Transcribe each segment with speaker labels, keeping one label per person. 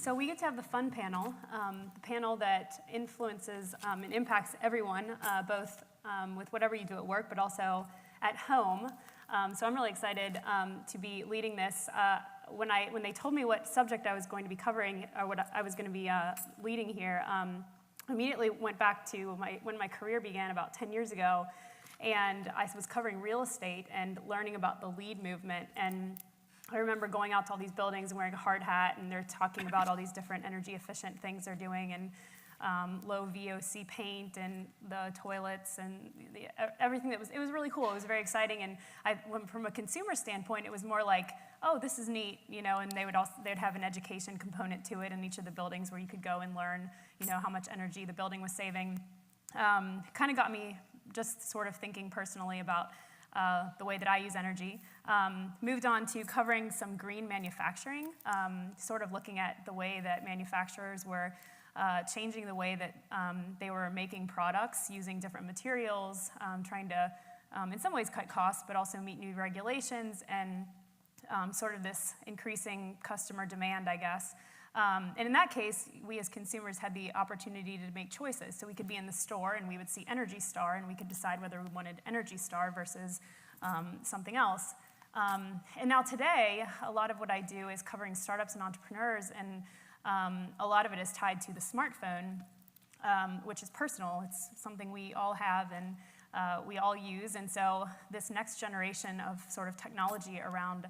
Speaker 1: So we get to have the fun panel, the panel that influences and impacts everyone, both with whatever you do at work, but also at home. So I'm really excited to be leading this. When they told me what subject I was going to be covering, or what I was going to be leading here, immediately went back to when my career began about 10 years ago, and I was covering real estate and learning about the LEED movement. And I remember going out to all these buildings and wearing a hard hat, and they're talking about all these different energy efficient things they're doing, and low VOC paint and the toilets and everything it was really cool. It was very exciting, and from a consumer standpoint, it was more like, oh, this is neat, you know. And they'd have an education component to it in each of the buildings where you could go and learn, you know, how much energy the building was saving. Kind of got me just sort of thinking personally about the way that I use energy. Moved on to covering some green manufacturing, sort of looking at the way that manufacturers were changing the way that they were making products using different materials, trying to, in some ways, cut costs, but also meet new regulations and sort of this increasing customer demand, I guess. And in that case, we as consumers had the opportunity to make choices. So we could be in the store and we would see Energy Star, and we could decide whether we wanted Energy Star versus something else. And now today, a lot of what I do is covering startups and entrepreneurs, and a lot of it is tied to the smartphone, which is personal. It's something we all have and we all use. And so this next generation of sort of technology around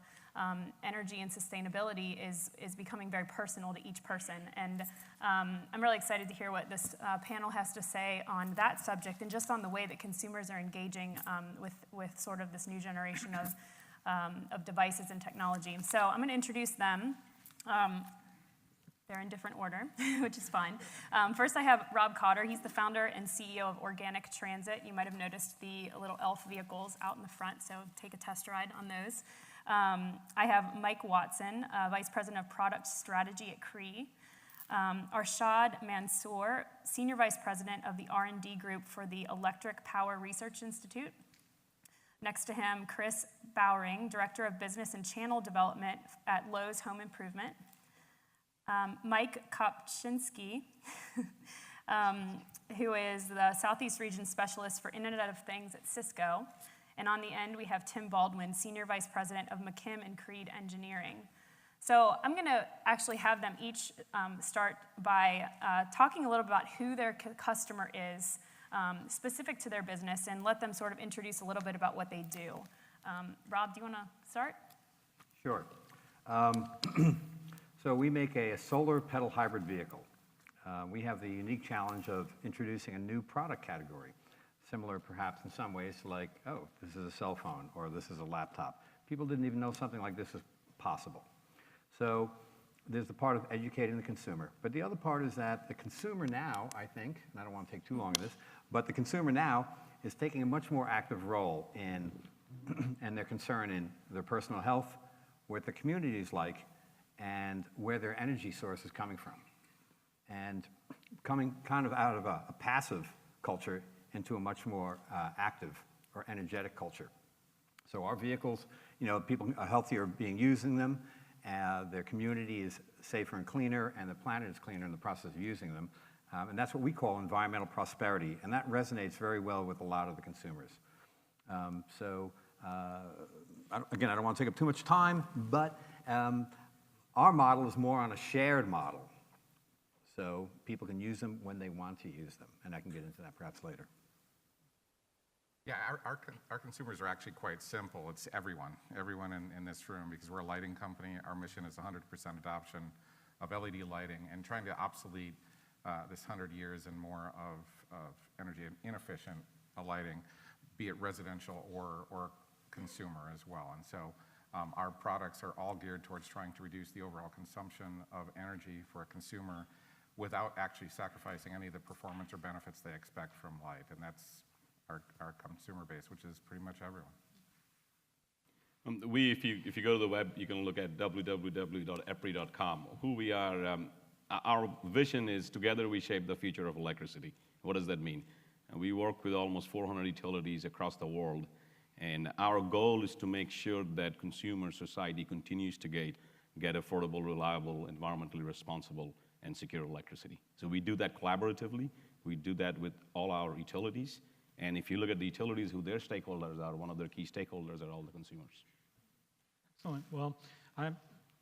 Speaker 1: energy and sustainability is becoming very personal to each person. And I'm really excited to hear what this panel has to say on that subject, and just on the way that consumers are engaging with sort of this new generation of devices and technology. So I'm going to introduce them. They're in different order, which is fine. First, I have Rob Cotter. He's the founder and CEO of Organic Transit. You might have noticed the little elf vehicles out in the front, so take a test ride on those. I have Mike Watson, Vice President of Product Strategy at Cree. Arshad Mansoor, Senior Vice President of the R&D Group for the Electric Power Research Institute. Next to him, Kris Bowring, Director of Business and Channel Development at Lowe's Home Improvement. Mike Kopczynski, who is the Southeast Region Specialist for Internet of Things at Cisco. And on the end, we have Tim Baldwin, Senior Vice President of McKim and Cree Engineering. So I'm going to actually have them each start by talking a little about who their customer is, specific to their business, and let them sort of introduce a little bit about what they do. Rob, do you want to start?
Speaker 2: Sure. So we make a solar pedal hybrid vehicle. We have the unique challenge of introducing a new product category, similar perhaps in some ways to like, oh, this is a cell phone or this is a laptop. People didn't even know something like this was possible. So there's the part of educating the consumer. But the other part is that the consumer now, I think, and I don't want to take too long on this, but the consumer now is taking a much more active role in and their concern in their personal health, what the community is like, and where their energy source is coming from. And coming kind of out of a passive culture into a much more active or energetic culture. So our vehicles, you know, people are healthier being using them, their community is safer and cleaner, and the planet is cleaner in the process of using them. And that's what we call environmental prosperity, and that resonates very well with a lot of the consumers. Again, I don't want to take up too much time, but our model is more on a shared model. So people can use them when they want to use them, and I can get into that perhaps later.
Speaker 3: Yeah, our consumers are actually quite simple. It's everyone in this room, because we're a lighting company. Our mission is 100% adoption of LED lighting and trying to obsolete this 100 years and more of energy inefficient lighting, be it residential or consumer as well. And so our products are all geared towards trying to reduce the overall consumption of energy for a consumer without actually sacrificing any of the performance or benefits they expect from light. And that's our consumer base, which is pretty much everyone.
Speaker 4: If you go to the web, you can look at www.epri.com. Who we are, our vision is together we shape the future of electricity. What does that mean? We work with almost 400 utilities across the world, and our goal is to make sure that consumer society continues to get affordable, reliable, environmentally responsible, and secure electricity. So we do that collaboratively. We do that with all our utilities. And if you look at the utilities, who their stakeholders are, one of their key stakeholders are all the consumers.
Speaker 5: Excellent. Well,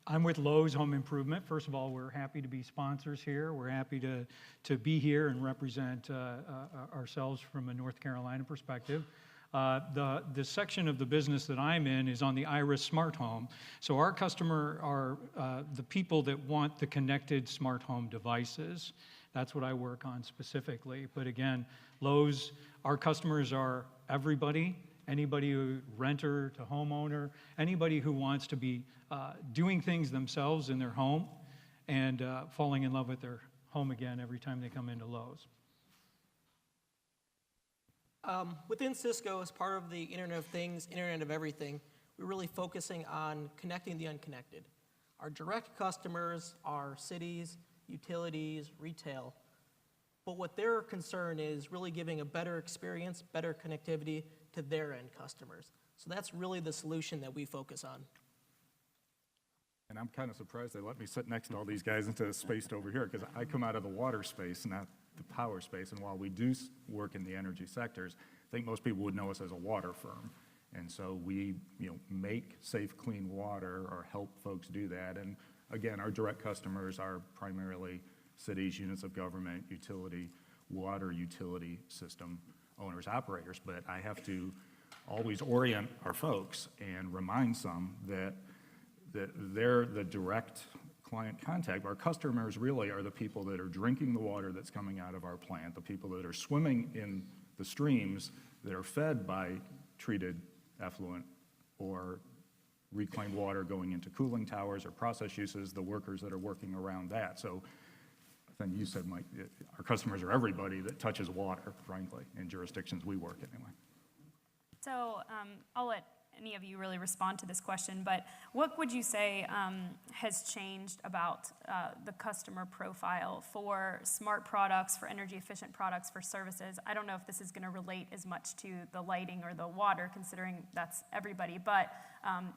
Speaker 5: I'm with Lowe's Home Improvement. First of all, we're happy to be sponsors here. We're happy to be here and represent ourselves from a North Carolina perspective. The section of the business that I'm in is on the Iris Smart Home. So our customer are the people that want the connected smart home devices. That's what I work on specifically. But again, Lowe's, our customers are everybody. Anybody who renter to homeowner, anybody who wants to be doing things themselves in their home and falling in love with their home again every time they come into Lowe's.
Speaker 6: Within Cisco, as part of the Internet of Things, Internet of Everything, we're really focusing on connecting the unconnected. Our direct customers are cities, utilities, retail. But what their concern is really giving a better experience, better connectivity to their end customers. So that's really the solution that we focus on.
Speaker 7: And I'm kind of surprised they let me sit next to all these guys instead of spaced over here, because I come out of the water space, not the power space. And while we do work in the energy sectors, I think most people would know us as a water firm. And so we, make safe, clean water or help folks do that. And again, our direct customers are primarily cities, units of government, utility, water utility system owners, operators. But I have to always orient our folks and remind some that they're the direct client contact. Our customers really are the people that are drinking the water that's coming out of our plant, the people that are swimming in the streams that are fed by treated effluent or reclaimed water going into cooling towers or process uses, the workers that are working around that. So I think you said, Mike, our customers are everybody that touches water, frankly, in jurisdictions we work anyway.
Speaker 1: So I'll let any of you really respond to this question, but what would you say has changed about the customer profile for smart products, for energy efficient products, for services? I don't know if this is going to relate as much to the lighting or the water, considering that's everybody, but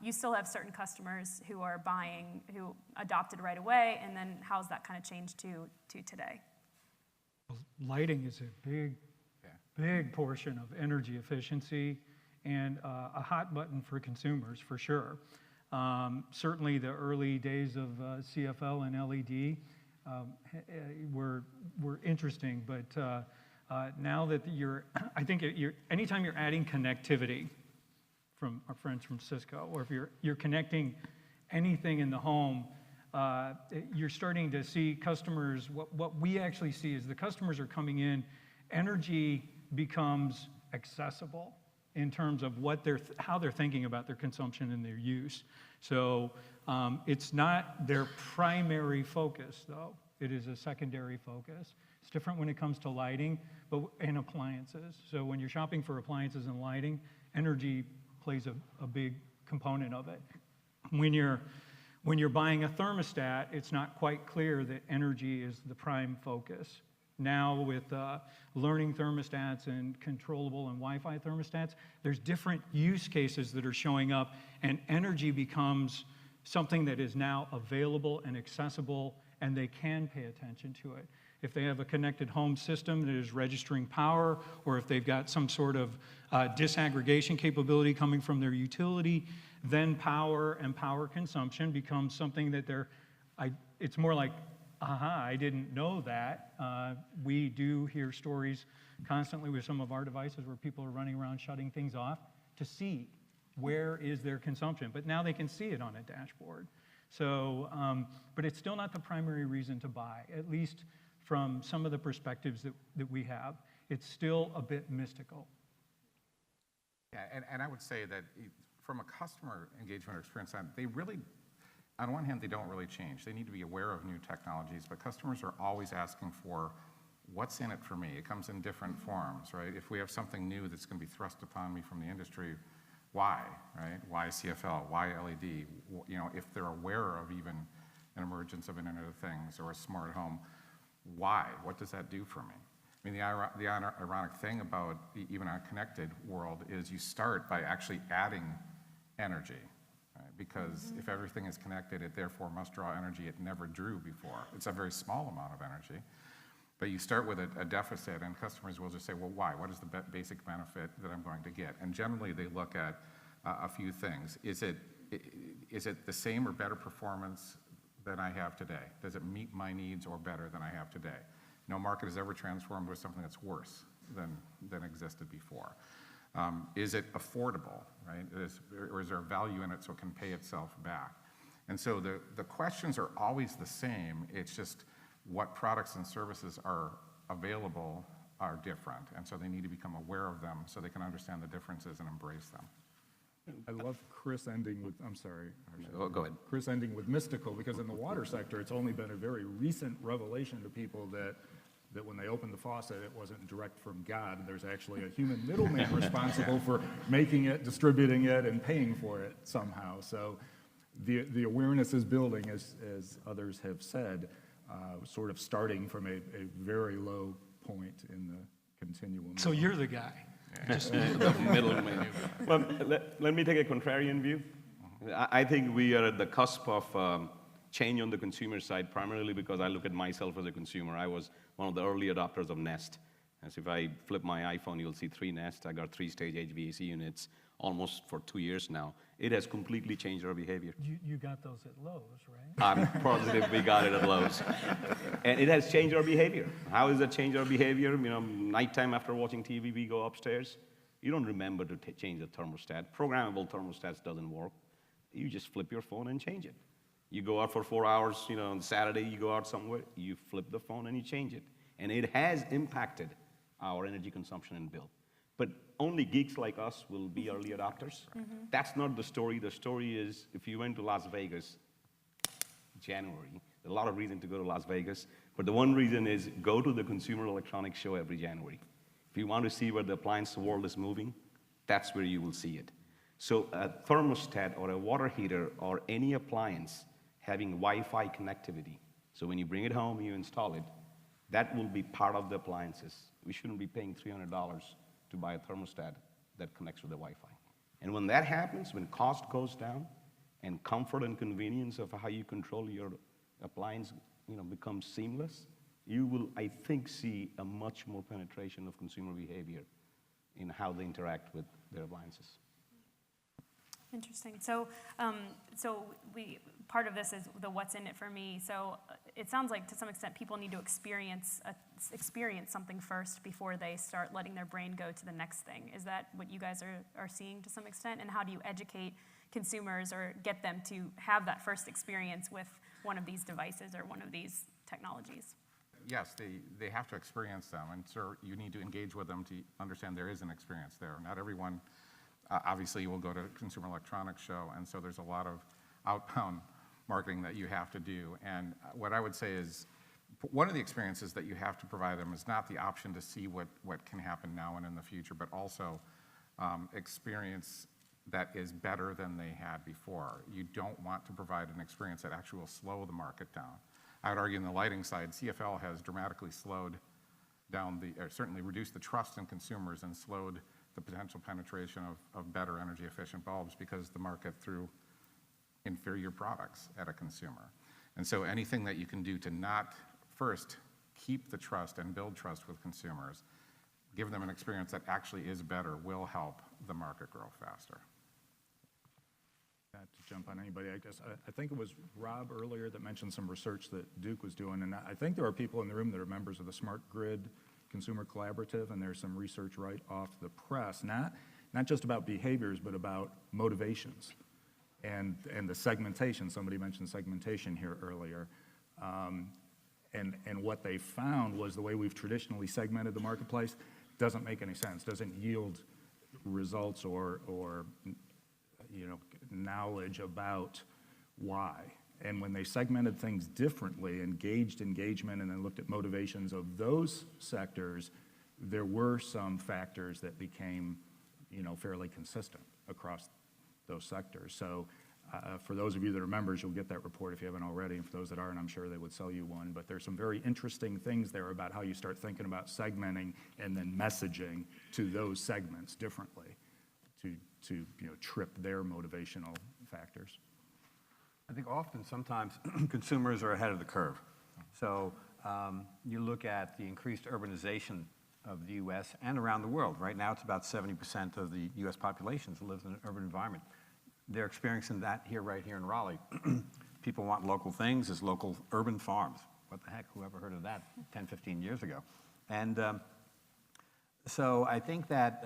Speaker 1: you still have certain customers who are buying, who adopted right away, and then how's that kind of changed to today?
Speaker 5: Lighting is a big portion of energy efficiency and a hot button for consumers, for sure. Certainly the early days of CFL and LED were interesting, but now that anytime you're adding connectivity, from our friends from Cisco, or if you're connecting anything in the home, you're starting to see customers, what we actually see is the customers are coming in, energy becomes accessible in terms of how they're thinking about their consumption and their use. So it's not their primary focus, though. It is a secondary focus. It's different when it comes to lighting and appliances. So when you're shopping for appliances and lighting, energy plays a big component of it. When you're buying a thermostat, it's not quite clear that energy is the prime focus. Now with learning thermostats and controllable and Wi-Fi thermostats, there's different use cases that are showing up, and energy becomes something that is now available and accessible, and they can pay attention to it. If they have a connected home system that is registering power, or if they've got some sort of disaggregation capability coming from their utility, then power and power consumption becomes something that it's more like, I didn't know that. We do hear stories constantly with some of our devices where people are running around shutting things off to see where is their consumption. But now they can see it on a dashboard. So, but it's still not the primary reason to buy, at least from some of the perspectives that we have. It's still a bit mystical.
Speaker 3: Yeah, and I would say that from a customer engagement or experience, they really, on one hand, they don't really change. They need to be aware of new technologies, but customers are always asking for, what's in it for me? It comes in different forms, right? If we have something new that's going to be thrust upon me from the industry, why, right? Why CFL? Why LED? If they're aware of even an emergence of Internet of Things or a smart home, why? What does that do for me? I mean, the ironic thing about even a connected world is you start by actually adding energy. Right? because if everything is connected, it therefore must draw energy it never drew before. It's a very small amount of energy. But you start with a deficit, and customers will just say, well, why? What is the basic benefit that I'm going to get? And generally, they look at a few things. Is it the same or better performance than I have today? Does it meet my needs or better than I have today? No market has ever transformed with something that's worse than existed before. Is it affordable, right? Or is there value in it so it can pay itself back? And so the questions are always the same. It's just what products and services are available are different. And so they need to become aware of them so they can understand the differences and embrace them.
Speaker 7: I love Kris ending with, I'm sorry, Arshad.
Speaker 4: Go ahead.
Speaker 7: Kris ending with mystical, because in the water sector, it's only been a very recent revelation to people that when they opened the faucet, it wasn't direct from God. There's actually a human middleman responsible for making it, distributing it, and paying for it somehow. So the awareness is building, as others have said, sort of starting from a very low point in the continuum.
Speaker 5: So you're the guy.
Speaker 4: Just the middleman. Well, let me take a contrarian view. I think we are at the cusp of change on the consumer side, primarily because I look at myself as a consumer. I was one of the early adopters of Nest. As if I flip my iPhone, you'll see 3 Nest. I got 3-stage HVAC units almost for 2 years now. It has completely changed our behavior.
Speaker 5: You got those at Lowe's, right?
Speaker 4: I'm positive we got it at Lowe's. And it has changed our behavior. How has it changed our behavior? You know, nighttime after watching TV, we go upstairs. You don't remember to change the thermostat. Programmable thermostats doesn't work. You just flip your phone and change it. You go out for 4 hours, you know, on Saturday, you go out somewhere, you flip the phone and you change it. And it has impacted our energy consumption and bill. But only geeks like us will be early adopters. That's not the story. The story is, if you went to Las Vegas, January, there's a lot of reason to go to Las Vegas, but the one reason is go to the Consumer Electronics Show every January. If you want to see where the appliance world is moving, that's where you will see it. So a thermostat or a water heater or any appliance having Wi-Fi connectivity, so when you bring it home, you install it, that will be part of the appliances. We shouldn't be paying $300 to buy a thermostat that connects with the Wi-Fi. And when that happens, when cost goes down and comfort and convenience of how you control your appliance, you know, becomes seamless, you will, I think, see a much more penetration of consumer behavior in how they interact with their appliances.
Speaker 1: Interesting. So, part of this is the what's in it for me. So it sounds like to some extent people need to experience something first before they start letting their brain go to the next thing. Is that what you guys are seeing to some extent? And how do you educate consumers or get them to have that first experience with one of these devices or one of these technologies?
Speaker 3: Yes, they have to experience them, and so you need to engage with them to understand there is an experience there. Not everyone, obviously, will go to a Consumer Electronics Show, and so there's a lot of outbound marketing that you have to do. And what I would say is, one of the experiences that you have to provide them is not the option to see what can happen now and in the future, but also experience that is better than they had before. You don't want to provide an experience that actually will slow the market down. I would argue in the lighting side, CFL has dramatically slowed down or certainly reduced the trust in consumers and slowed the potential penetration of better energy efficient bulbs because the market threw inferior products at a consumer. And so anything that you can do to not first keep the trust and build trust with consumers, give them an experience that actually is better, will help the market grow faster.
Speaker 7: Not to jump on anybody, I guess, I think it was Rob earlier that mentioned some research that Duke was doing, and I think there are people in the room that are members of the Smart Grid Consumer Collaborative, and there's some research right off the press, not just about behaviors, but about motivations and the segmentation. Somebody mentioned segmentation here earlier. And what they found was the way we've traditionally segmented the marketplace doesn't make any sense, doesn't yield results or knowledge about why. And when they segmented things differently, engaged engagement, and then looked at motivations of those sectors, there were some factors that became, fairly consistent across those sectors. So for those of you that are members, you'll get that report if you haven't already, and for those that aren't, I'm sure they would sell you one. But there's some very interesting things there about how you start thinking about segmenting and then messaging to those segments differently to trip their motivational factors.
Speaker 2: I think often, sometimes, consumers are ahead of the curve. So you look at the increased urbanization of the U.S. and around the world. Right now, it's about 70% of the U.S. population lives in an urban environment. They're experiencing that right here in Raleigh. People want local things. There's local urban farms. What the heck? Whoever heard of that 10, 15 years ago? And so I think that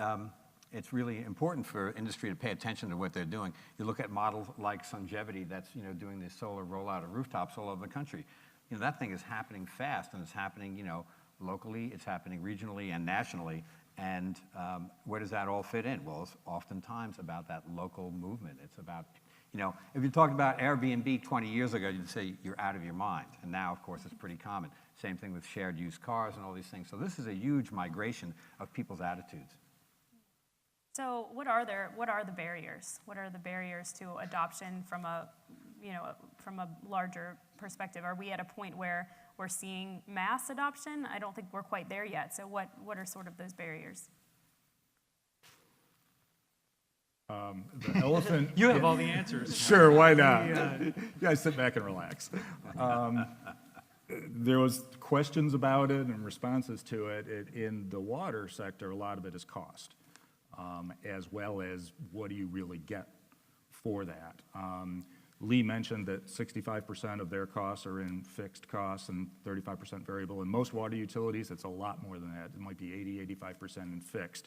Speaker 2: it's really important for industry to pay attention to what they're doing. You look at models like Sungevity that's doing this solar rollout of rooftops all over the country. That thing is happening fast, and it's happening locally, it's happening regionally and nationally. And where does that all fit in? Well, it's oftentimes about that local movement. It's about, if you talked about Airbnb 20 years ago, you'd say you're out of your mind. And now, of course, it's pretty common. Same thing with shared use cars and all these things. So this is a huge migration of people's attitudes.
Speaker 1: So what are the barriers? What are the barriers to adoption from a larger perspective? Are we at a point where we're seeing mass adoption? I don't think we're quite there yet. So what are sort of those barriers?
Speaker 7: The elephant.
Speaker 5: You have all the answers.
Speaker 7: Sure, why not? You guys sit back and relax. There was questions about it and responses to it. In the water sector, a lot of it is cost, as well as what do you really get for that. Lee mentioned that 65% of their costs are in fixed costs and 35% variable. In most water utilities, it's a lot more than that. It might be 80, 85% in fixed,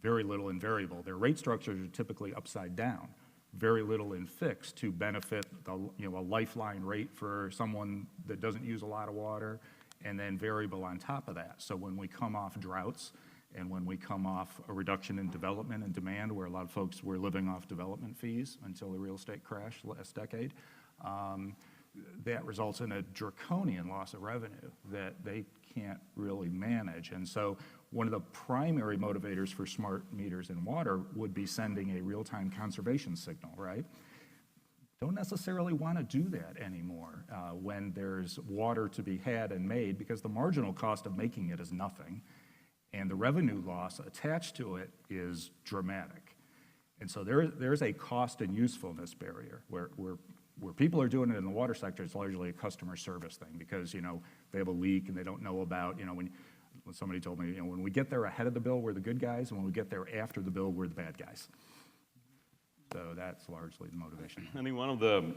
Speaker 7: very little in variable. Their rate structures are typically upside down, very little in fixed to benefit a lifeline rate for someone that doesn't use a lot of water, and then variable on top of that. So when we come off droughts, and when we come off a reduction in development and demand, where a lot of folks were living off development fees until the real estate crash last decade, that results in a draconian loss of revenue that they can't really manage. And so one of the primary motivators for smart meters in water would be sending a real-time conservation signal, right? Don't necessarily want to do that anymore when there's water to be had and made, because the marginal cost of making it is nothing. And the revenue loss attached to it is dramatic. And so there's a cost and usefulness barrier where people are doing it in the water sector. It's largely a customer service thing because, they have a leak and they don't know about, when somebody told me, when we get there ahead of the bill, we're the good guys, and when we get there after the bill, we're the bad guys. So that's largely the motivation.
Speaker 4: I think one of the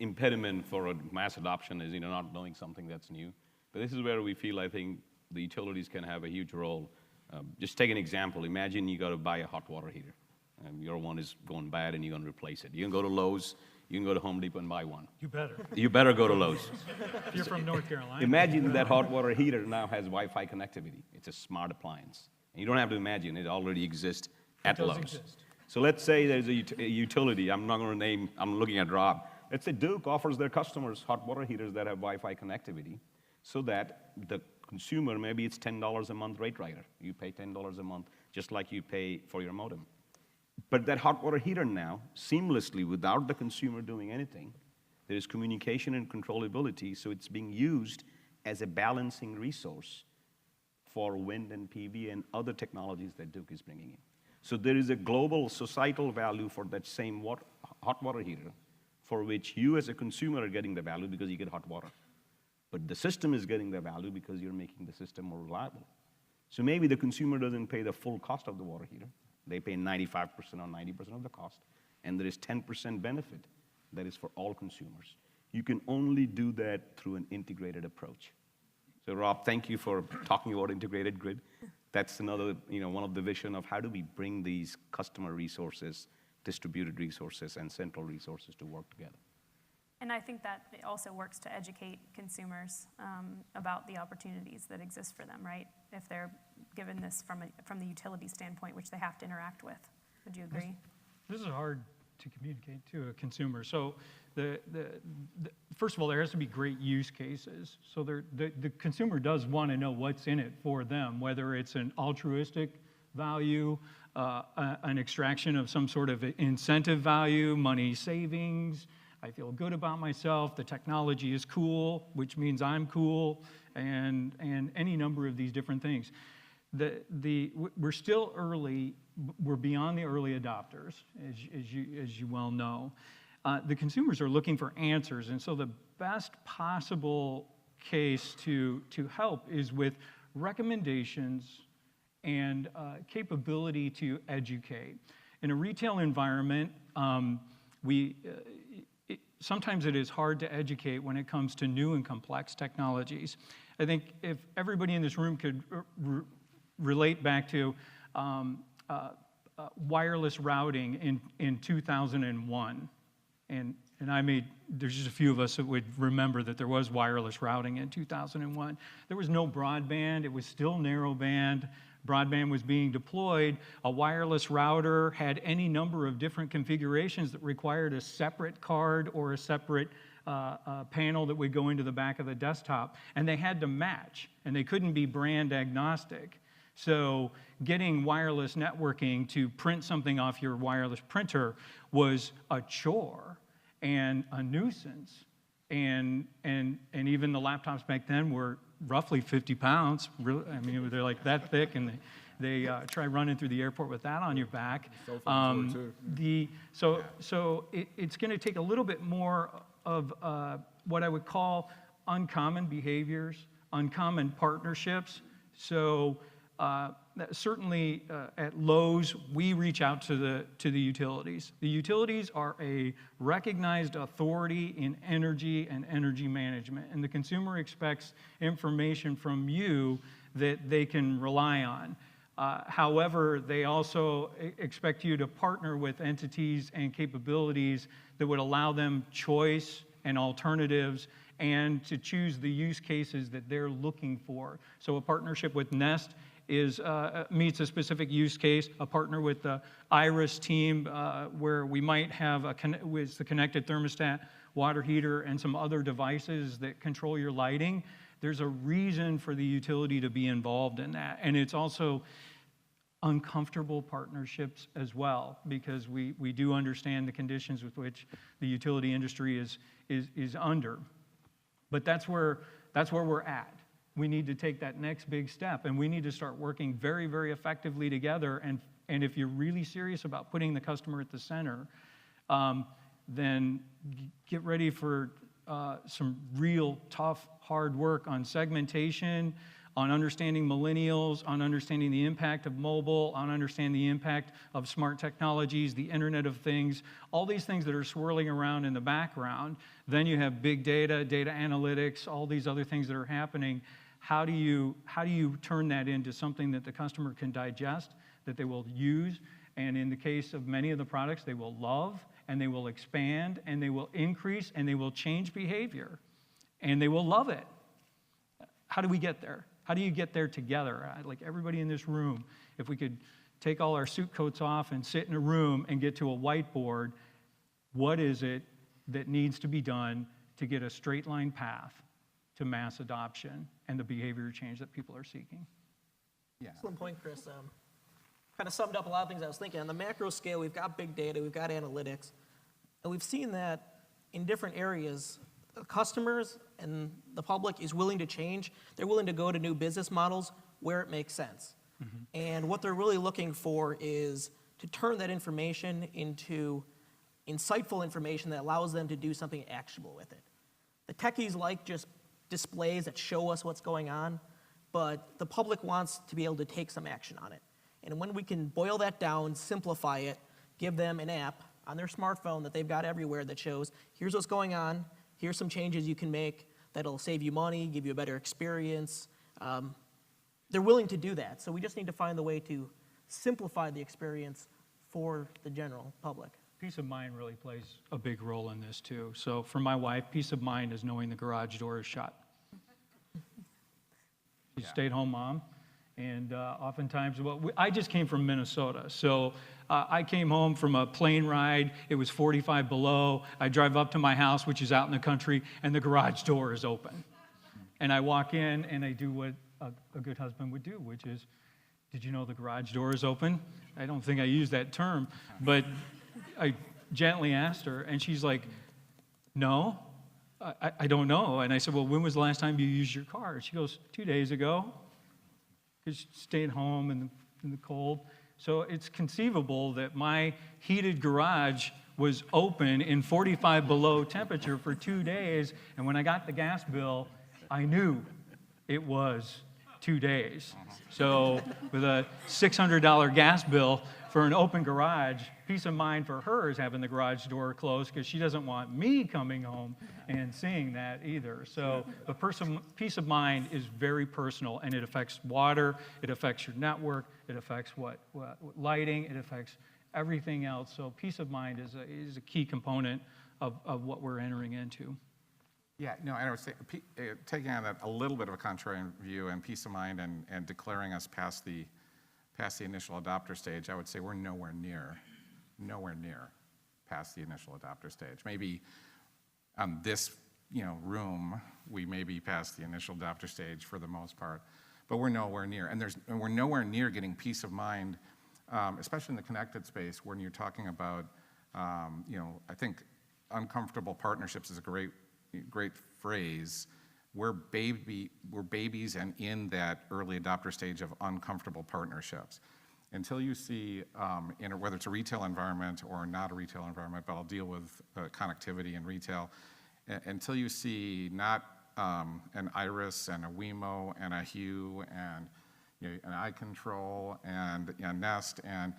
Speaker 4: impediment for a mass adoption is, not knowing something that's new. But this is where we feel, I think, the utilities can have a huge role. Just take an example. Imagine you got to buy a hot water heater. Your one is going bad and you're going to replace it. You can go to Lowe's, you can go to Home Depot and buy one.
Speaker 5: You better.
Speaker 4: You better go to Lowe's.
Speaker 5: If you're from North Carolina.
Speaker 4: Imagine that hot water heater now has Wi-Fi connectivity. It's a smart appliance. And you don't have to imagine, it already exists at Lowe's.
Speaker 5: Exist.
Speaker 4: So let's say there's a utility, I'm not going to name, I'm looking at Rob. Let's say Duke offers their customers hot water heaters that have Wi-Fi connectivity so that the consumer, maybe it's $10 a month rate rider. You pay $10 a month, just like you pay for your modem. But that hot water heater now, seamlessly, without the consumer doing anything, there is communication and controllability, so it's being used as a balancing resource for wind and PV and other technologies that Duke is bringing in. So there is a global societal value for that same hot water heater, for which you as a consumer are getting the value because you get hot water. But the system is getting the value because you're making the system more reliable. So maybe the consumer doesn't pay the full cost of the water heater. They pay 95% or 90% of the cost. And there is 10% benefit that is for all consumers. You can only do that through an integrated approach. So Rob, thank you for talking about integrated grid. That's another, one of the vision of how do we bring these customer resources, distributed resources, and central resources to work together.
Speaker 1: And I think that it also works to educate consumers about the opportunities that exist for them, right? If they're given this from the utility standpoint, which they have to interact with. Would you agree?
Speaker 5: This is hard to communicate to a consumer. So first of all, there has to be great use cases. So the consumer does want to know what's in it for them, whether it's an altruistic value, an extraction of some sort of incentive value, money savings. I feel good about myself. The technology is cool, which means I'm cool, and any number of these different things. We're still early. We're beyond the early adopters, as you well know. the consumers are looking for answers. And so the best possible case to help is with recommendations and capability to educate. In a retail environment, sometimes it is hard to educate when it comes to new and complex technologies. I think if everybody in this room could relate back to wireless routing in 2001, and there's just a few of us that would remember that there was wireless routing in 2001. There was no broadband, it was still narrowband. Broadband was being deployed. A wireless router had any number of different configurations that required a separate card or a separate panel that would go into the back of the desktop, and they had to match, and they couldn't be brand agnostic. So getting wireless networking to print something off your wireless printer was a chore and a nuisance. And even the laptops back then were roughly 50 pounds. Really, I mean, they're like that thick, and they try running through the airport with that on your back. So it's going to take a little bit more of what I would call uncommon behaviors, uncommon partnerships. So certainly at Lowe's, we reach out to the utilities. The utilities are a recognized authority in energy and energy management, and the consumer expects information from you that they can rely on. However, they also expect you to partner with entities and capabilities that would allow them choice and alternatives and to choose the use cases that they're looking for. So a partnership with Nest meets a specific use case. A partner with the Iris team, where we might have with the connected thermostat, water heater, and some other devices that control your lighting. There's a reason for the utility to be involved in that. And it's also uncomfortable partnerships as well, because we do understand the conditions with which the utility industry is under. But that's where we're at. We need to take that next big step, and we need to start working very, very effectively together. And if you're really serious about putting the customer at the center, then get ready for some real tough, hard work on segmentation, on understanding millennials, on understanding the impact of mobile, on understanding the impact of smart technologies, the Internet of Things, all these things that are swirling around in the background. Then you have big data, data analytics, all these other things that are happening. How do you turn that into something that the customer can digest, that they will use, and in the case of many of the products, they will love, and they will expand, and they will increase, and they will change behavior, and they will love it? How do we get there? How do you get there together? Like everybody in this room, if we could take all our suit coats off and sit in a room and get to a whiteboard, what is it that needs to be done to get a straight line path to mass adoption and the behavior change that people are seeking?
Speaker 3: Yeah.
Speaker 6: Excellent point, Kris. Kind of summed up a lot of things I was thinking. On the macro scale, we've got big data, we've got analytics, and we've seen that in different areas, customers and the public is willing to change. They're willing to go to new business models where it makes sense. Mm-hmm. And what they're really looking for is to turn that information into insightful information that allows them to do something actionable with it. The techies like just displays that show us what's going on, but the public wants to be able to take some action on it. And when we can boil that down, simplify it, give them an app on their smartphone that they've got everywhere that shows, here's what's going on, here's some changes you can make that'll save you money, give you a better experience. They're willing to do that. So we just need to find the way to simplify the experience for the general public.
Speaker 5: Peace of mind really plays a big role in this too. So for my wife, peace of mind is knowing the garage door is shut. She's a stay-at-home mom. And oftentimes, I just came from Minnesota, so I came home from a plane ride. It was 45 below. I drive up to my house, which is out in the country, and the garage door is open. And I walk in, and I do what a good husband would do, which is, did you know the garage door is open? I don't think I used that term, but I gently asked her, and she's like, no, I don't know. And I said, well, when was the last time you used your car? She goes, 2 days ago. Because staying home in the cold. So it's conceivable that my heated garage was open in 45 below temperature for 2 days, and when I got the gas bill, I knew it was 2 days. So with a $600 gas bill for an open garage, peace of mind for her is having the garage door closed because she doesn't want me coming home and seeing that either. So the peace of mind is very personal, and it affects water, it affects your network, it affects what lighting, it affects everything else. So peace of mind is a key component of what we're entering into.
Speaker 3: Yeah, no, I would say, taking on a little bit of a contrary view and peace of mind and declaring us past the initial adopter stage, I would say we're nowhere near past the initial adopter stage. Maybe on this room, we may be past the initial adopter stage for the most part, but we're nowhere near. And we're nowhere near getting peace of mind, especially in the connected space when you're talking about, I think uncomfortable partnerships is a great phrase. We're babies and in that early adopter stage of uncomfortable partnerships. Until you see, whether it's a retail environment or not a retail environment, but I'll deal with connectivity and retail, until you see not an Iris and a Wemo and a Hue and an iControl and a Nest and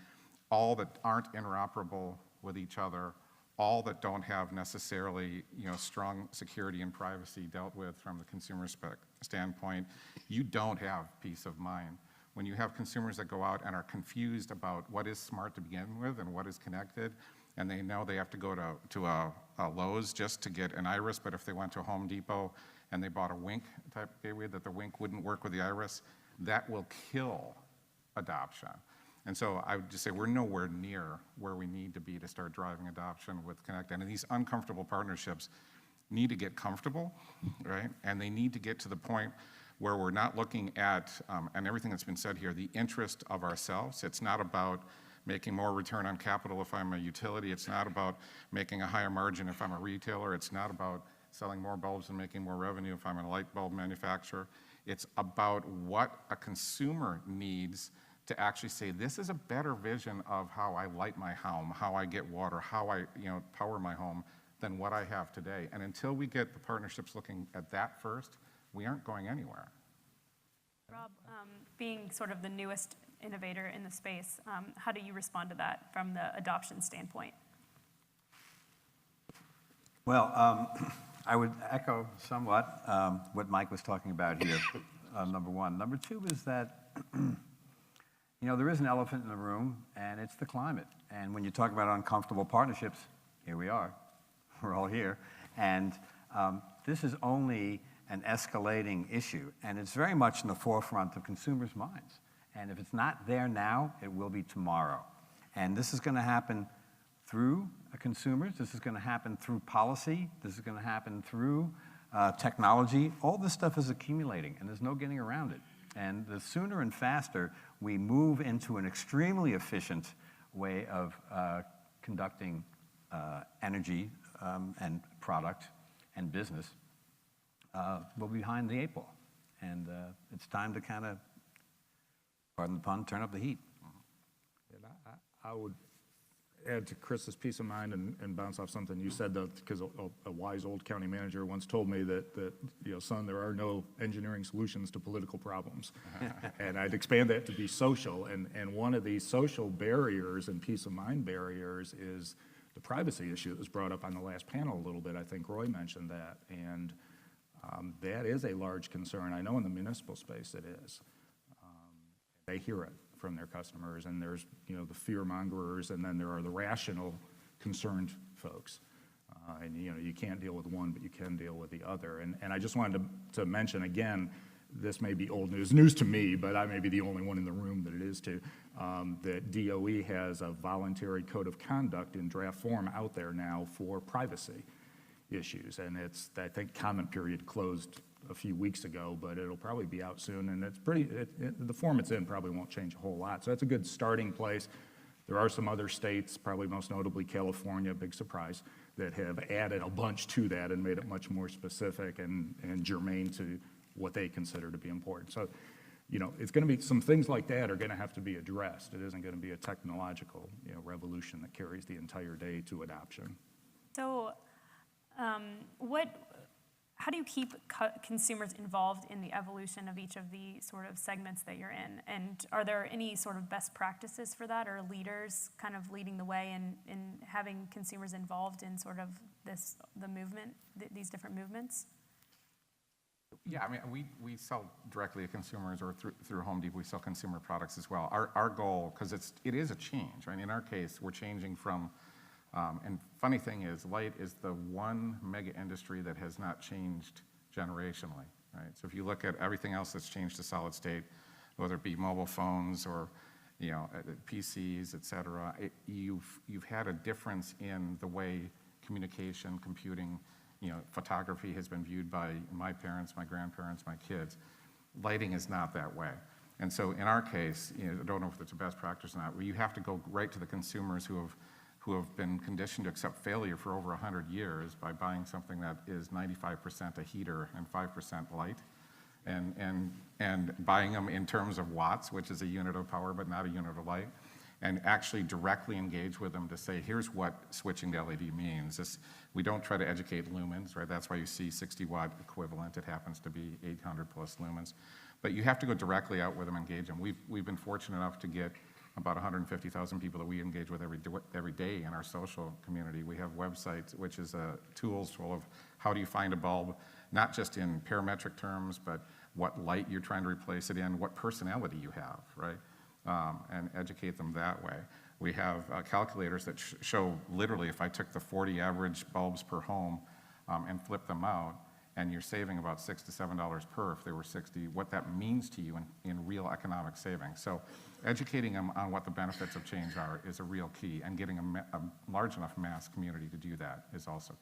Speaker 3: all that aren't interoperable with each other, all that don't have necessarily strong security and privacy dealt with from the consumer standpoint, you don't have peace of mind. When you have consumers that go out and are confused about what is smart to begin with and what is connected, and they know they have to go to a Lowe's just to get an Iris, but if they went to a Home Depot and they bought a Wink type gateway, that the Wink wouldn't work with the Iris, that will kill adoption. And so I would just say we're nowhere near where we need to be to start driving adoption with Connect. And these uncomfortable partnerships need to get comfortable, right? And they need to get to the point where we're not looking at, and everything that's been said here, the interest of ourselves. It's not about making more return on capital if I'm a utility. It's not about making a higher margin if I'm a retailer. It's not about selling more bulbs and making more revenue if I'm a light bulb manufacturer. It's about what a consumer needs to actually say, this is a better vision of how I light my home, how I get water, how I power my home than what I have today. And until we get the partnerships looking at that first, we aren't going anywhere.
Speaker 1: Rob, being sort of the newest innovator in the space, how do you respond to that from the adoption standpoint?
Speaker 2: Well, I would echo somewhat what Mike was talking about here, number one. Number two is that there is an elephant in the room, and it's the climate. And when you talk about uncomfortable partnerships, here we are. We're all here. And this is only an escalating issue, and it's very much in the forefront of consumers' minds. And if it's not there now, it will be tomorrow. And this is going to happen through consumers. This is going to happen through policy. This is going to happen through technology. All this stuff is accumulating, and there's no getting around it. And the sooner and faster we move into an extremely efficient way of conducting energy and product and business, we'll be behind the 8 ball. And it's time to kind of, pardon the pun, turn up the heat.
Speaker 7: And I would add to Kris's peace of mind and bounce off something you said, because a wise old county manager once told me that son, there are no engineering solutions to political problems. And I'd expand that to be social. And one of these social barriers and peace of mind barriers is the privacy issue that was brought up on the last panel a little bit. I think Roy mentioned that. And that is a large concern. I know in the municipal space it is. They hear it from their customers, and there's the fear mongerers, and then there are the rational, concerned folks. And you can't deal with one, but you can deal with the other. And I just wanted to mention again, this may be old news to me, but I may be the only one in the room that it is to, that DOE has a voluntary code of conduct in draft form out there now for privacy issues. And it's, I think, comment period closed a few weeks ago, but it'll probably be out soon. And it's the form it's in probably won't change a whole lot. So that's a good starting place. There are some other states, probably most notably California, big surprise, that have added a bunch to that and made it much more specific and germane to what they consider to be important. So it's going to be, some things like that are going to have to be addressed. It isn't going to be a technological, revolution that carries the entire day to adoption.
Speaker 1: So how do you keep consumers involved in the evolution of each of the sort of segments that you're in? And are there any sort of best practices for that, or leaders kind of leading the way in having consumers involved in sort of the movement, these different movements?
Speaker 3: Yeah, I mean, we sell directly to consumers, or through Home Depot, we sell consumer products as well. Our goal, because it is a change, right? In our case, we're changing from, and funny thing is, light is the one mega industry that has not changed generationally, right? So if you look at everything else that's changed to solid state, whether it be mobile phones or PCs, et cetera, you've had a difference in the way communication, computing, photography has been viewed by my parents, my grandparents, my kids. Lighting is not that way. And so in our case, I don't know if it's a best practice or not, where you have to go right to the consumers who have been conditioned to accept failure for over 100 years by buying something that is 95% a heater and 5% light, and buying them in terms of watts, which is a unit of power but not a unit of light, and actually directly engage with them to say, here's what switching to LED means. We don't try to educate lumens, right? That's why you see 60-watt equivalent. It happens to be 800 plus lumens. But you have to go directly out with them, engage them. We've been fortunate enough to get about 150,000 people that we engage with every day in our social community. We have websites, which is tools full of how do you find a bulb, not just in parametric terms, but what light you're trying to replace it in, what personality you have, right? And educate them that way. We have calculators that show literally if I took the 40 average bulbs per home and flipped them out, and you're saving about $6 to $7 per if they were 60, what that means to you in real economic savings. So educating them on what the benefits of change are is a real key, and getting a large enough mass community to do that is also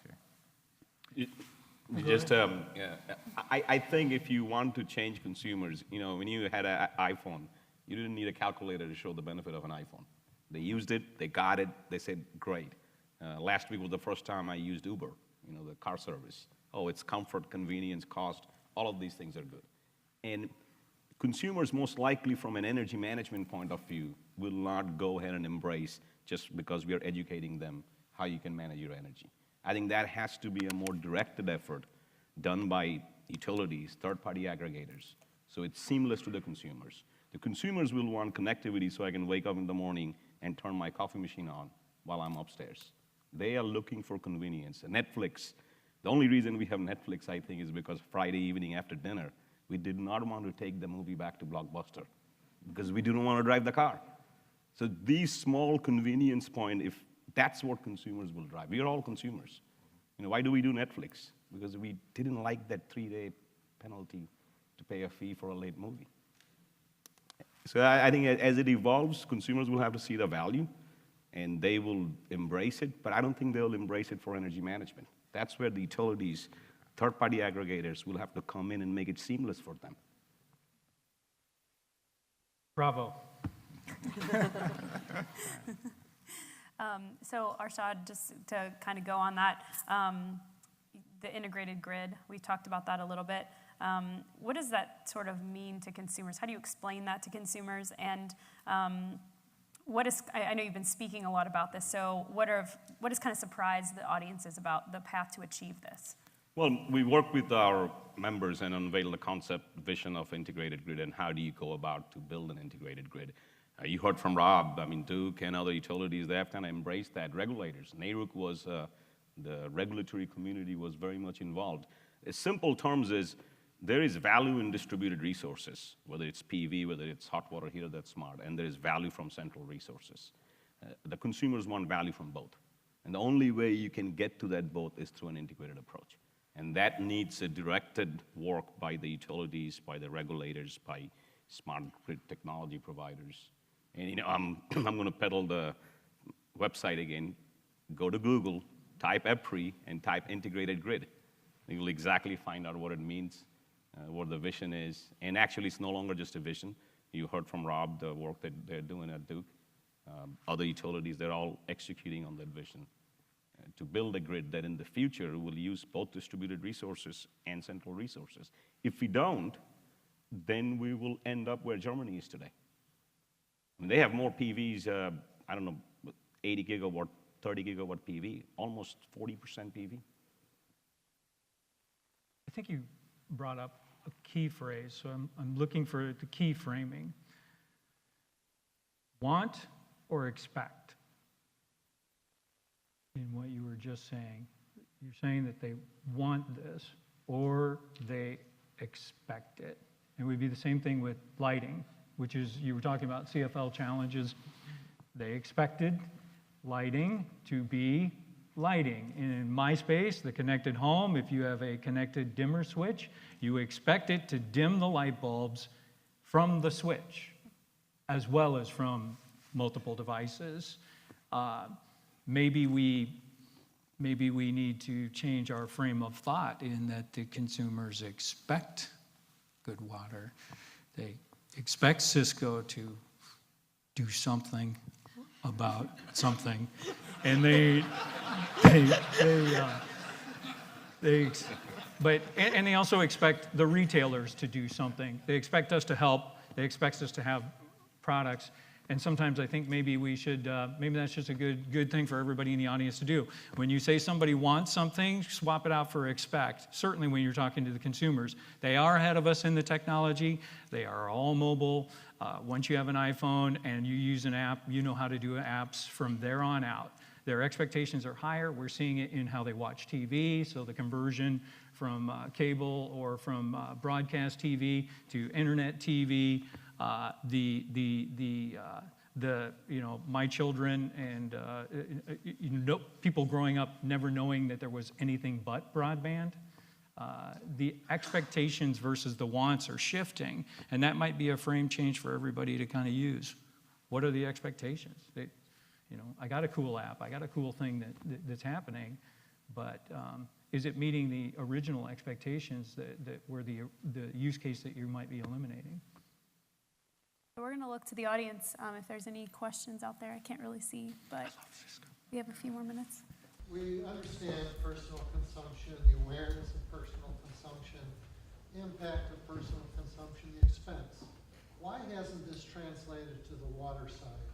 Speaker 3: key.
Speaker 4: I think if you want to change consumers, when you had an iPhone, you didn't need a calculator to show the benefit of an iPhone. They used it, they got it, they said, great. Last week was the first time I used Uber, the car service. Oh, it's comfort, convenience, cost, all of these things are good. And consumers, most likely from an energy management point of view, will not go ahead and embrace just because we are educating them how you can manage your energy. I think that has to be a more directed effort done by utilities, third-party aggregators, so it's seamless to the consumers. The consumers will want connectivity so I can wake up in the morning and turn my coffee machine on while I'm upstairs. They are looking for convenience. Netflix, the only reason we have Netflix, I think, is because Friday evening after dinner, we did not want to take the movie back to Blockbuster because we didn't want to drive the car. So these small convenience points, if that's what consumers will drive. We are all consumers. Why do we do Netflix? Because we didn't like that 3-day penalty to pay a fee for a late movie. So I think as it evolves, consumers will have to see the value, and they will embrace it, but I don't think they'll embrace it for energy management. That's where the utilities, third-party aggregators will have to come in and make it seamless for them.
Speaker 5: Bravo.
Speaker 1: So Arshad, just to kind of go on that, the integrated grid, we talked about that a little bit. What does that sort of mean to consumers? How do you explain that to consumers? And I know you've been speaking a lot about this, so what has kind of surprised the audiences about the path to achieve this?
Speaker 4: Well, we work with our members and unveil the concept, vision of integrated grid, and how do you go about to build an integrated grid. You heard from Rob, Duke and other utilities, they have kind of embraced that. Regulators, NARUC was, the regulatory community was very much involved. In simple terms is, there is value in distributed resources, whether it's PV, whether it's hot water heater that's smart, and there is value from central resources. The consumers want value from both. And the only way you can get to that both is through an integrated approach. And that needs a directed work by the utilities, by the regulators, by smart grid technology providers. And I'm going to peddle the website again. Go to Google, type EPRI, and type integrated grid. You'll exactly find out what it means, what the vision is. And actually, it's no longer just a vision. You heard from Rob the work that they're doing at Duke. Other utilities, they're all executing on that vision to build a grid that in the future will use both distributed resources and central resources. If we don't, then we will end up where Germany is today. I mean, they have more PVs, I don't know, 80 gigawatt, 30 gigawatt PV, almost 40% PV.
Speaker 5: I think you brought up a key phrase, so I'm looking for the key framing. Want or expect? In what you were just saying. You're saying that they want this or they expect it. It would be the same thing with lighting, which is, you were talking about CFL challenges. They expected lighting to be lighting. In my space, the connected home, if you have a connected dimmer switch, you expect it to dim the light bulbs from the switch, as well as from multiple devices. Maybe we need to change our frame of thought in that the consumers expect good water. They expect Cisco to do something about something, and they also expect the retailers to do something. They expect us to help. They expect us to have products. And sometimes I think maybe we should, maybe that's just a good thing for everybody in the audience to do. When you say somebody wants something, swap it out for expect. Certainly when you're talking to the consumers. They are ahead of us in the technology. They are all mobile. Once you have an iPhone and you use an app, you know how to do apps from there on out. Their expectations are higher. We're seeing it in how they watch TV, so the conversion from cable or from broadcast TV to internet TV. My children and people growing up never knowing that there was anything but broadband. The expectations versus the wants are shifting, and that might be a frame change for everybody to kind of use. What are the expectations? I got a cool app, I got a cool thing that's happening, but is it meeting the original expectations that were the use case that you might be eliminating?
Speaker 1: We're going to look to the audience if there's any questions out there. I can't really see, but we have a few more minutes.
Speaker 8: We understand personal consumption, the awareness of personal consumption, impact of personal consumption, the expense. Why hasn't this translated to the water side,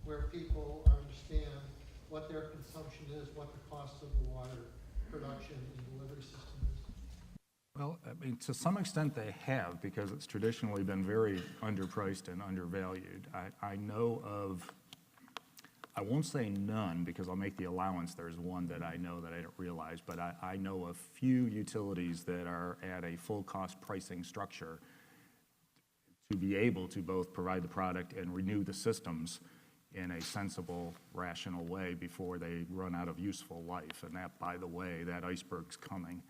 Speaker 8: where people understand what their consumption is, what the cost of the water production and delivery system is?
Speaker 7: Well, I mean, to some extent they have, because it's traditionally been very underpriced and undervalued. I know of, I won't say none, because I'll make the allowance. There's one that I know that I didn't realize, but I know of few utilities that are at a full cost pricing structure to be able to both provide the product and renew the systems in a sensible, rational way before they run out of useful life. And that, by the way, that iceberg's coming.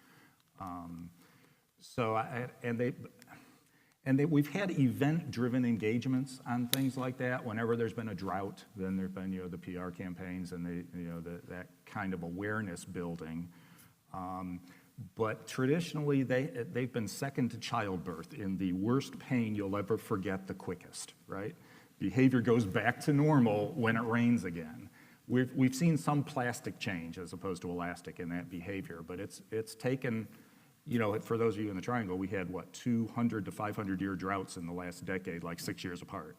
Speaker 7: We've had event-driven engagements on things like that. Whenever there's been a drought, then there've been the PR campaigns and that kind of awareness building. But traditionally, they've been second to childbirth in the worst pain you'll ever forget the quickest, right? Behavior goes back to normal when it rains again. We've seen some plastic change as opposed to elastic in that behavior, but it's taken. For those of you in the Triangle, we had, 200 to 500-year droughts in the last decade, like 6 years apart.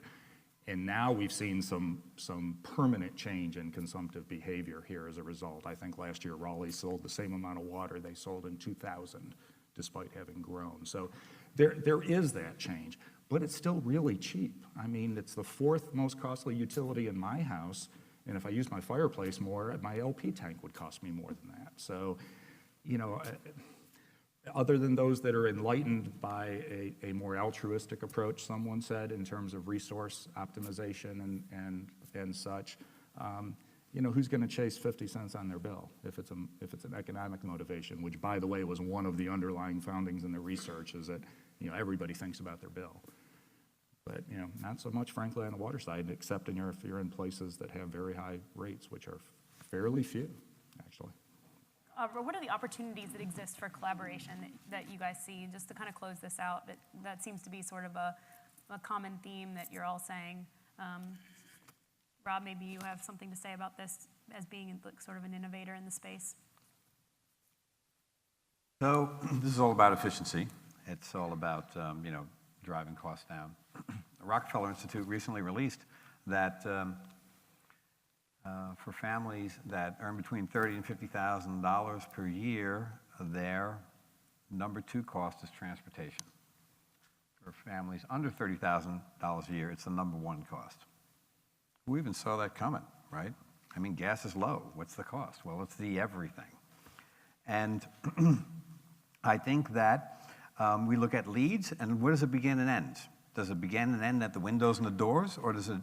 Speaker 7: And now we've seen some permanent change in consumptive behavior here as a result. I think last year Raleigh sold the same amount of water they sold in 2000, despite having grown. So there is that change, but it's still really cheap. I mean, it's the fourth most costly utility in my house, and if I use my fireplace more, my LP tank would cost me more than that. So, other than those that are enlightened by a more altruistic approach, someone said, in terms of resource optimization and such, who's going to chase 50 cents on their bill if it's an economic motivation, which, by the way, was one of the underlying foundings in the research, is that everybody thinks about their bill. But not so much, frankly, on the water side, except if you're in places that have very high rates, which are fairly few, actually.
Speaker 1: What are the opportunities that exist for collaboration that you guys see, just to kind of close this out? That seems to be sort of a common theme that you're all saying. Rob, maybe you have something to say about this as being sort of an innovator in the space.
Speaker 2: So this is all about efficiency. It's all about driving costs down. The Rockefeller Institute recently released that for families that earn between $30,000 and $50,000 per year, their number 2 cost is transportation. For families under $30,000 a year, it's the number 1 cost. Who even saw that coming, right? I mean, gas is low. What's the cost? Well, it's the everything. And I think that we look at leads, and where does it begin and end? Does it begin and end at the windows and the doors, or does it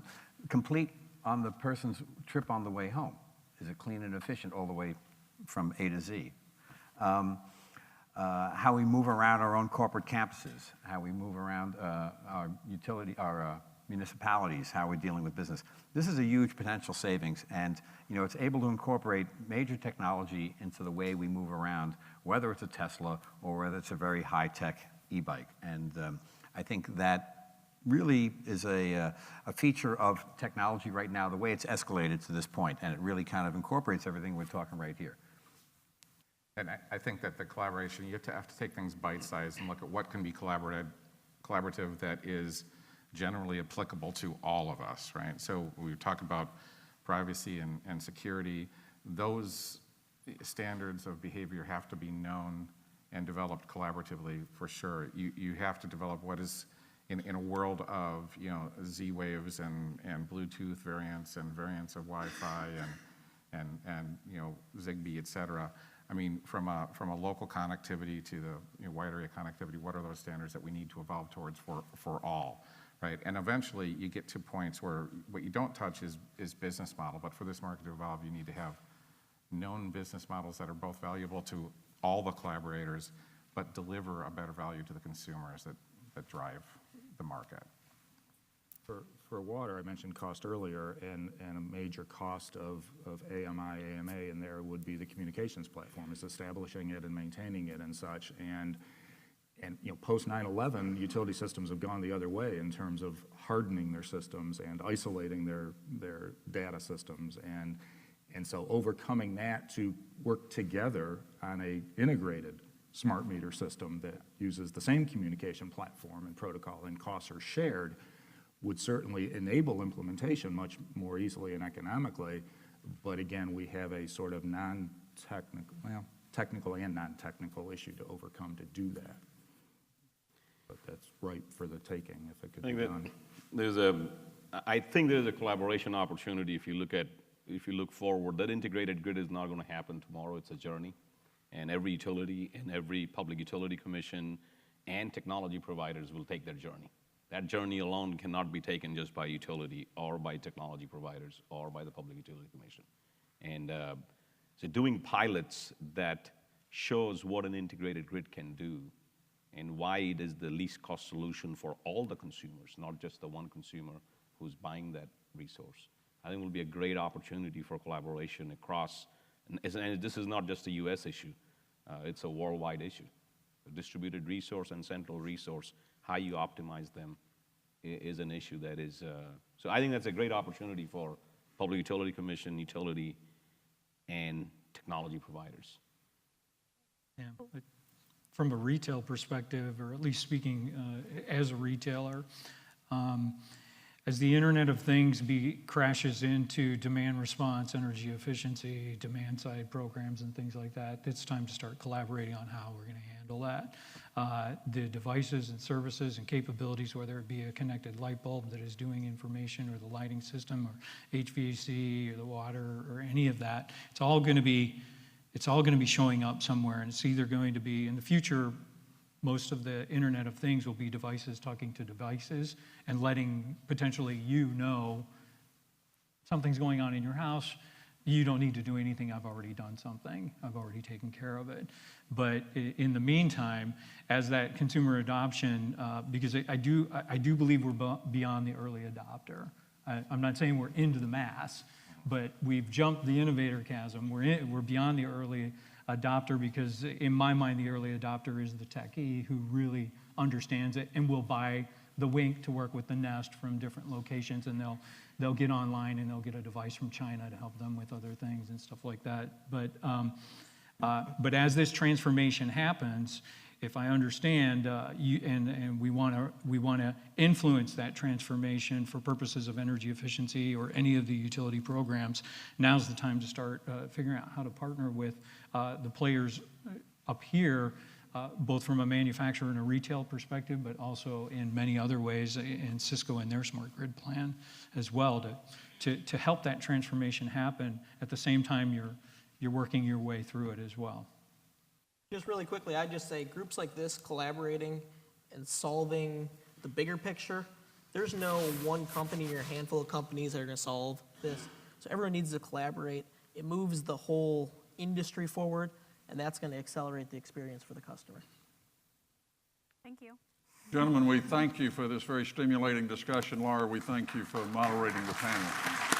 Speaker 2: complete on the person's trip on the way home? Is it clean and efficient all the way from A to Z? How we move around our own corporate campuses, how we move around our municipalities, how we're dealing with business. This is a huge potential savings, and it's able to incorporate major technology into the way we move around, whether it's a Tesla or whether it's a very high-tech e-bike. And I think that really is a feature of technology right now, the way it's escalated to this point, and it really kind of incorporates everything we're talking right here.
Speaker 3: And I think that the collaboration, you have to take things bite-sized and look at what can be collaborative that is generally applicable to all of us, right? So we talk about privacy and security. Those standards of behavior have to be known and developed collaboratively for sure. You have to develop what is, in a world of Z waves and Bluetooth variants and variants of Wi-Fi and Zigbee, et cetera. I mean, from a local connectivity to the wide area connectivity, what are those standards that we need to evolve towards for all, right? And eventually you get to points where what you don't touch is business model, but for this market to evolve, you need to have known business models that are both valuable to all the collaborators, but deliver a better value to the consumers that drive the market.
Speaker 7: For water, I mentioned cost earlier, and a major cost of AMI, AMA in there would be the communications platform, is establishing it and maintaining it and such. And post 9/11, utility systems have gone the other way in terms of hardening their systems and isolating their data systems. And so overcoming that to work together on a integrated smart meter system that uses the same communication platform and protocol and costs are shared would certainly enable implementation much more easily and economically. But again, we have a sort of technical and non-technical issue to overcome to do that. But that's ripe for the taking if it could be done.
Speaker 4: I think there's a collaboration opportunity if you look forward. That integrated grid is not going to happen tomorrow. It's a journey. And every utility and every public utility commission and technology providers will take their journey. That journey alone cannot be taken just by utility or by technology providers or by the Public Utility Commission. And so doing pilots that shows what an integrated grid can do and why it is the least cost solution for all the consumers, not just the one consumer who's buying that resource. I think will be a great opportunity for collaboration across, and this is not just a US issue, it's a worldwide issue. The distributed resource and central resource, how you optimize them is an issue that is, so I think that's a great opportunity for Public Utility Commission, utility, and technology providers.
Speaker 5: Yeah, but from a retail perspective, or at least speaking as a retailer, as the Internet of Things crashes into demand response, energy efficiency, demand side programs and things like that, it's time to start collaborating on how we're going to handle that. The devices and services and capabilities, whether it be a connected light bulb that is doing information, or the lighting system, or HVAC, or the water, or any of that, it's all going to be showing up somewhere, and it's either going to be in the future. Most of the Internet of Things will be devices talking to devices and letting potentially something's going on in your house. You don't need to do anything. I've already done something. I've already taken care of it. But in the meantime, as that consumer adoption, because I do believe we're beyond the early adopter. I'm not saying we're into the mass, but we've jumped the innovator chasm. We're beyond the early adopter, because in my mind, the early adopter is the techie who really understands it and will buy the Wink to work with the Nest from different locations, and they'll get online and they'll get a device from China to help them with other things and stuff like that. But as this transformation happens, if I understand, and we want to influence that transformation for purposes of energy efficiency or any of the utility programs, now's the time to start figuring out how to partner with the players up here, both from a manufacturer and a retail perspective, but also in many other ways, in Cisco and their smart grid plan as well, to help that transformation happen. At the same time, you're working your way through it as well.
Speaker 6: Just really quickly, I'd just say groups like this collaborating and solving the bigger picture, there's no one company or a handful of companies that are going to solve this. So everyone needs to collaborate. It moves the whole industry forward, and that's going to accelerate the experience for the customer.
Speaker 1: Thank you.
Speaker 9: Gentlemen, we thank you for this very stimulating discussion. Laura, we thank you for moderating the panel.